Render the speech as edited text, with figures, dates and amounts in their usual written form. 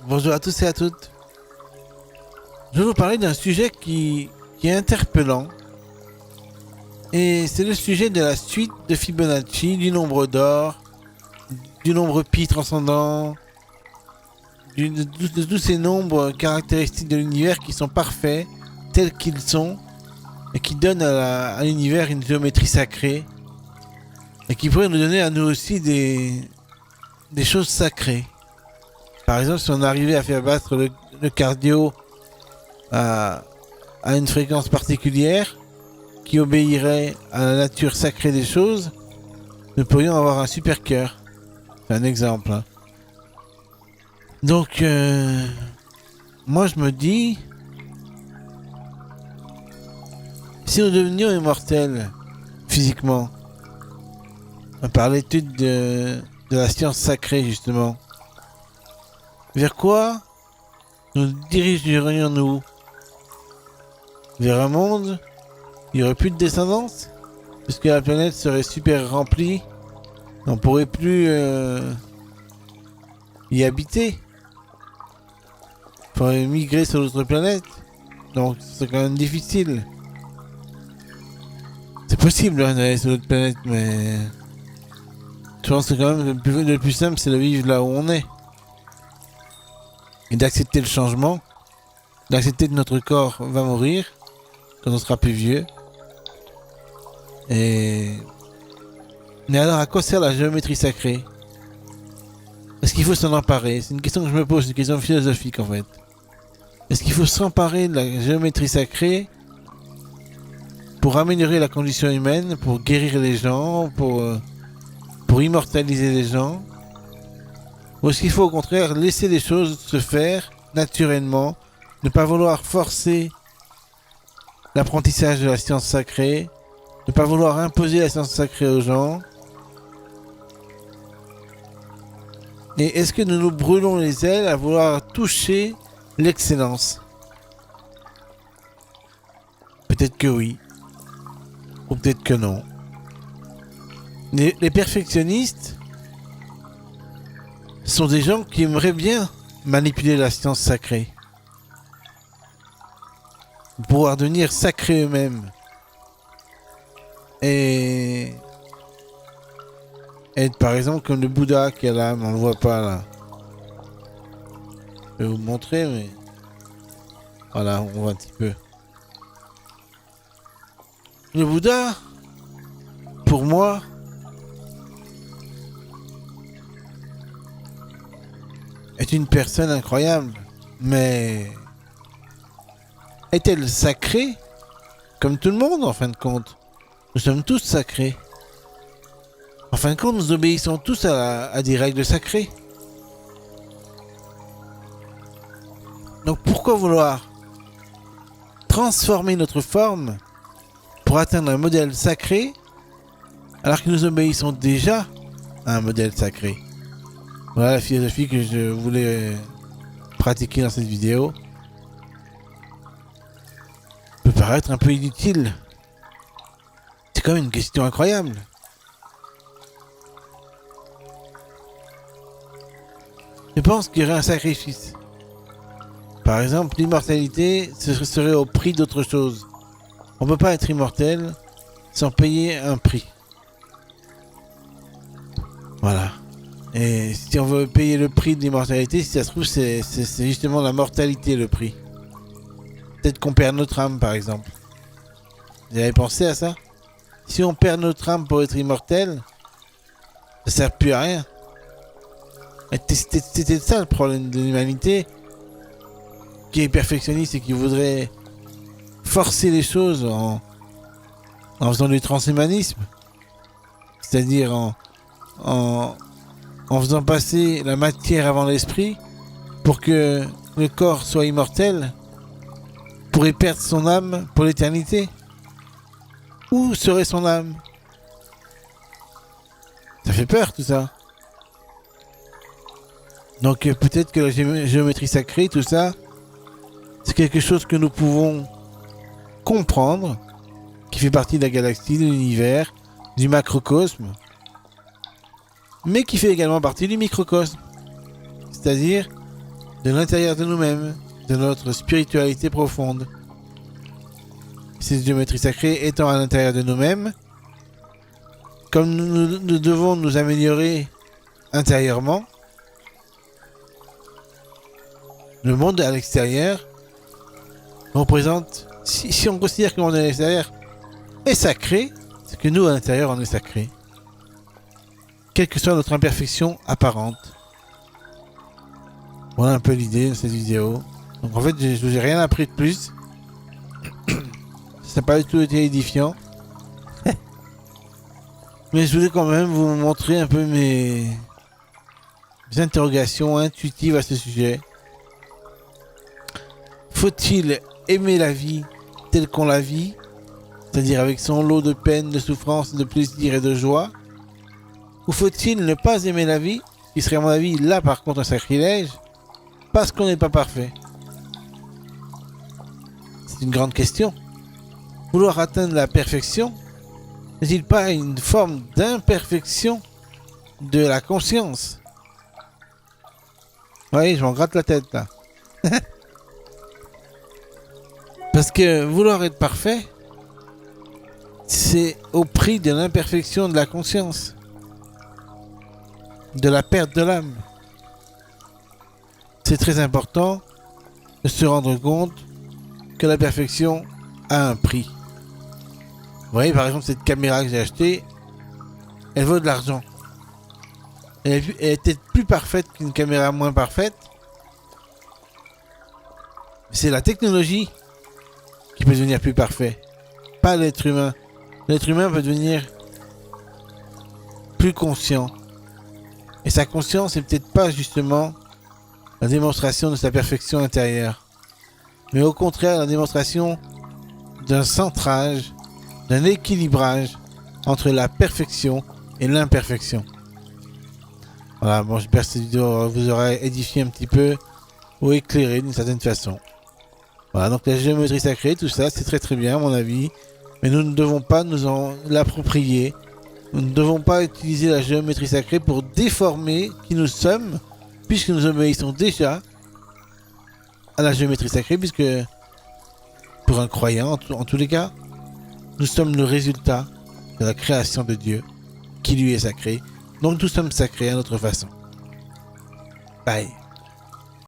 Bonjour à tous et à toutes. Je vais vous parler d'un sujet qui est interpellant. Et c'est le sujet de la suite de Fibonacci, du nombre d'or, du nombre pi transcendant, de tous ces nombres caractéristiques de l'univers qui sont parfaits, tels qu'ils sont, et qui donnent à l'univers une géométrie sacrée, et qui pourraient nous donner à nous aussi des choses sacrées. Par exemple, si on arrivait à faire battre le cardio à une fréquence particulière qui obéirait à la nature sacrée des choses, nous pourrions avoir un super cœur. C'est un exemple. Hein. Donc, moi je me dis, si nous devenions immortels physiquement, par l'étude de la science sacrée justement, vers quoi nous dirigerions-nous? Vers un monde où il n'y aurait plus de descendance? Puisque la planète serait super remplie, on ne pourrait plus y habiter. Il faudrait migrer sur d'autres planètes. Donc c'est quand même difficile. C'est possible hein, d'aller sur d'autres planètes, mais je pense que quand même le plus simple c'est de vivre là où on est. Et d'accepter le changement, d'accepter que notre corps va mourir quand on sera plus vieux. Mais alors à quoi sert la géométrie sacrée? Est-ce qu'il faut s'en emparer? C'est une question que je me pose, c'est une question philosophique en fait. Est-ce qu'il faut s'emparer de la géométrie sacrée pour améliorer la condition humaine, pour guérir les gens, pour immortaliser les gens? Ou est-ce qu'il faut au contraire laisser les choses se faire naturellement, ne pas vouloir forcer l'apprentissage de la science sacrée, ne pas vouloir imposer la science sacrée aux gens? Et est-ce que nous nous brûlons les ailes à vouloir toucher l'excellence? Peut-être que oui, ou peut-être que non. Les perfectionnistes sont des gens qui aimeraient bien manipuler la science sacrée. Pour pouvoir devenir sacrés eux-mêmes. Et être par exemple comme le Bouddha qui a l'âme, on le voit pas là. Je vais vous montrer, mais voilà, on voit un petit peu. Le Bouddha, pour moi, est une personne incroyable, mais est-elle sacrée comme tout le monde en fin de compte? Nous sommes tous sacrés. En fin de compte, nous obéissons tous à des règles sacrées. Donc pourquoi vouloir transformer notre forme pour atteindre un modèle sacré alors que nous obéissons déjà à un modèle sacré? Voilà la philosophie que je voulais pratiquer dans cette vidéo. Peut paraître un peu inutile. C'est quand même une question incroyable. Je pense qu'il y aurait un sacrifice. Par exemple, l'immortalité, ce serait au prix d'autre chose. On ne peut pas être immortel sans payer un prix. Voilà. Et si on veut payer le prix de l'immortalité, si ça se trouve, c'est justement la mortalité le prix. Peut-être qu'on perd notre âme, par exemple. Vous avez pensé à ça? Si on perd notre âme pour être immortel, ça sert plus à rien. C'était ça le problème de l'humanité, qui est perfectionniste et qui voudrait forcer les choses en faisant du transhumanisme. C'est-à-dire en faisant passer la matière avant l'esprit pour que le corps soit immortel, pourrait perdre son âme pour l'éternité. Où serait son âme? Ça fait peur tout ça. Donc peut-être que la géométrie sacrée, tout ça, c'est quelque chose que nous pouvons comprendre, qui fait partie de la galaxie, de l'univers, du macrocosme, mais qui fait également partie du microcosme. C'est-à-dire de l'intérieur de nous-mêmes, de notre spiritualité profonde. Cette géométrie sacrée étant à l'intérieur de nous-mêmes, comme nous devons nous améliorer intérieurement, le monde à l'extérieur représente, si on considère que le monde à l'extérieur est sacré, c'est que nous à l'intérieur on est sacré. Quelle que soit notre imperfection apparente. Voilà un peu l'idée de cette vidéo. Donc en fait, je vous ai rien appris de plus. Ça n'a pas du tout été édifiant. Mais je voulais quand même vous montrer un peu mes interrogations intuitives à ce sujet. Faut-il aimer la vie telle qu'on la vit, c'est-à-dire avec son lot de peine, de souffrance, de plaisir et de joie? Ou faut-il ne pas aimer la vie, qui serait à mon avis là par contre un sacrilège, parce qu'on n'est pas parfait? C'est une grande question. Vouloir atteindre la perfection n'est-il pas une forme d'imperfection de la conscience? Oui, je m'en gratte la tête là. Parce que vouloir être parfait, c'est au prix de l'imperfection de la conscience, de la perte de l'âme. C'est très important de se rendre compte que la perfection a un prix. Vous voyez par exemple cette caméra que j'ai achetée, elle vaut de l'argent. Elle est peut-être plus parfaite qu'une caméra moins parfaite. C'est la technologie qui peut devenir plus parfait, pas l'être humain. L'être humain peut devenir plus conscient. Et sa conscience n'est peut-être pas justement la démonstration de sa perfection intérieure, mais au contraire la démonstration d'un centrage, d'un équilibrage entre la perfection et l'imperfection. Voilà, bon, j'espère que cette vidéo vous aura édifié un petit peu ou éclairé d'une certaine façon. Voilà, donc la géométrie sacrée, tout ça, c'est très très bien à mon avis, mais nous ne devons pas nous en l'approprier. Nous ne devons pas utiliser la géométrie sacrée pour déformer qui nous sommes, puisque nous obéissons déjà à la géométrie sacrée, puisque pour un croyant, en tous les cas, nous sommes le résultat de la création de Dieu, qui lui est sacré. Donc nous sommes sacrés à notre façon. Bye.